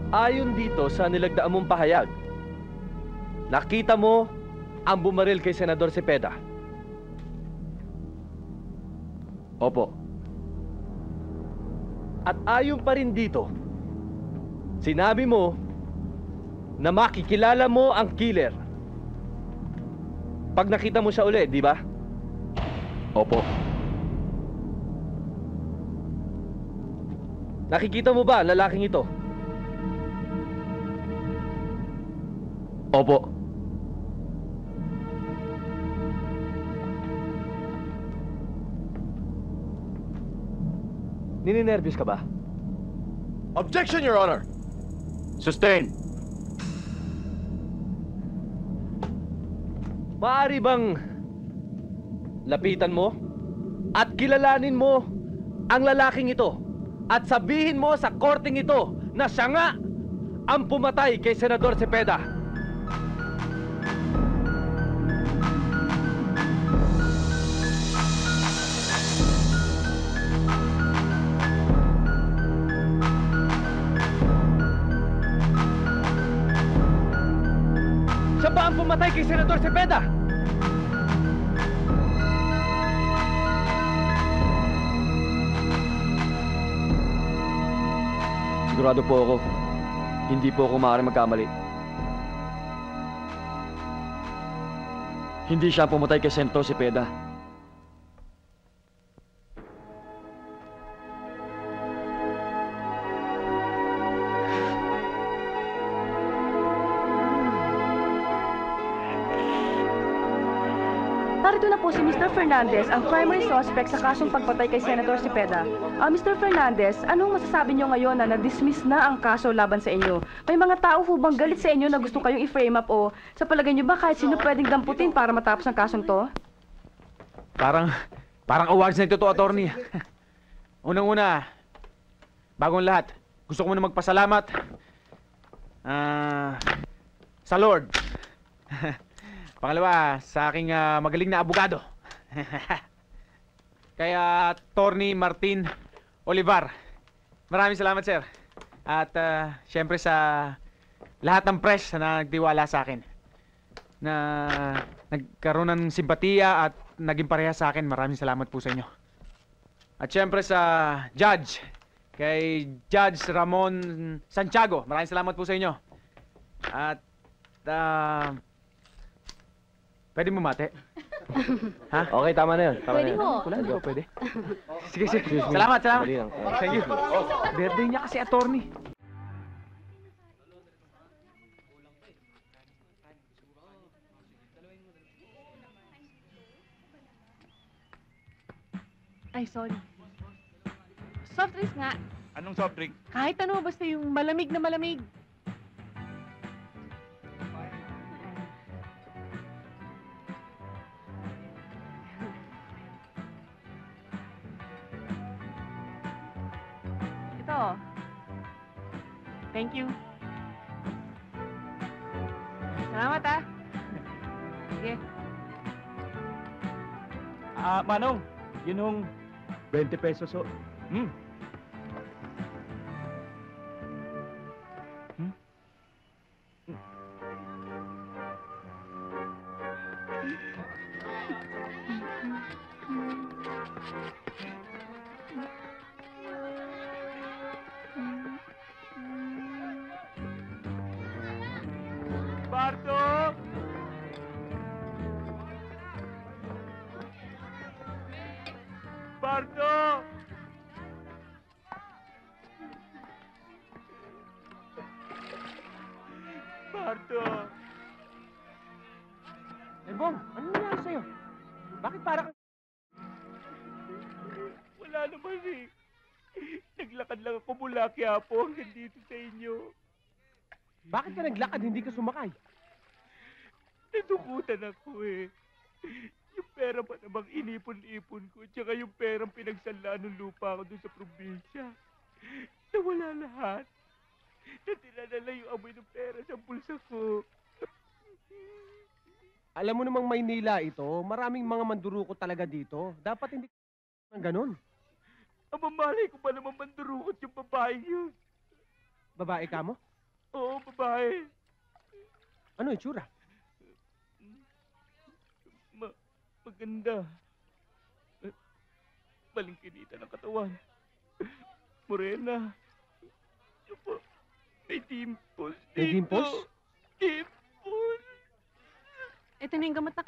Ayon dito sa nilagdaan mong pahayag, nakita mo ang bumaril kay Senador Cepeda. Opo. At ayon pa rin dito, sinabi mo na makikilala mo ang killer pag nakita mo siya ulit, di ba? Opo. Nakikita mo ba ang lalaking ito? Opo. Nininervyos ka ba? Objection, Your Honor! Sustain. Maaari bang lapitan mo at kilalanin mo ang lalaking ito at sabihin mo sa korteng ito na siya nga ang pumatay kay Senador Cepeda? Siya ba ang pumatay kay Senador Cepeda? Sigurado po ako, hindi po ako maaaring magkamali. Hindi siya pumatay kay Senador Cepeda. Narito na po si Mr. Fernandez, ang primary suspect sa kasong pagpatay kay Senator Cepeda. Mr. Fernandez, anong masasabi niyo ngayon na na-dismiss na ang kaso laban sa inyo? May mga tao ho bang galit sa inyo na gusto kayong i-frame up o sa palagay niyo ba kahit sino pwedeng damputin para matapos ang kasong to? Parang awards na ito, attorney. Unang-una, bagong lahat, gusto ko muna magpasalamat sa Lord. Pangalawa, sa aking magaling na abogado. Kaya Attorney Martin Olivar. Maraming salamat, sir. At syempre sa lahat ng press na nagtiwala sa akin. Na nagkaroon ng simpatiya at naging pareha sa akin. Maraming salamat po sa inyo. At syempre sa judge, kay Judge Ramon Santiago. Maraming salamat po sa inyo. At pwede mo mate? Ha? Okay, tama na yun. Tama Pwede na yun. ho. Wala, di ba pwede? Sige. Salamat. Dali lang. Thank you. Birthday niya kasi, attorney. Ay, sorry. Soft drinks nga. Anong soft drink? Kahit ano, basta yung malamig na malamig. Ito. Thank you. Salamat, ah. Sige. Manong, yun yung 20 pesos o. Bardo! Bardo! Bardo! Bong, anong nangyari sa'yo? Bakit parang... Wala naman eh. Naglakad lang ako mula Quiapo hanggang dito sa inyo. Bakit ka naglakad, hindi ka sumakay? Natukutan ako eh. Yung pera pa namang inipon-ipon ko, tsaka yung perang pinagsalaan ng lupa ko doon sa probinsya. Nawala lahat. Natira na lang yung amoy ng pera sa bulsa ko. Alam mo namang Maynila ito, maraming mga manduruko talaga dito. Dapat hindi ng ganun. Ang mamalay ko pa naman mandurukot yung babae yun. Babae ka mo? Oo, babae. Ano itsura? Maganda. Balingkinita ng katawan. Morena. Opo, may dimples May dito. dimples? Dimples. Ito na yung gamot na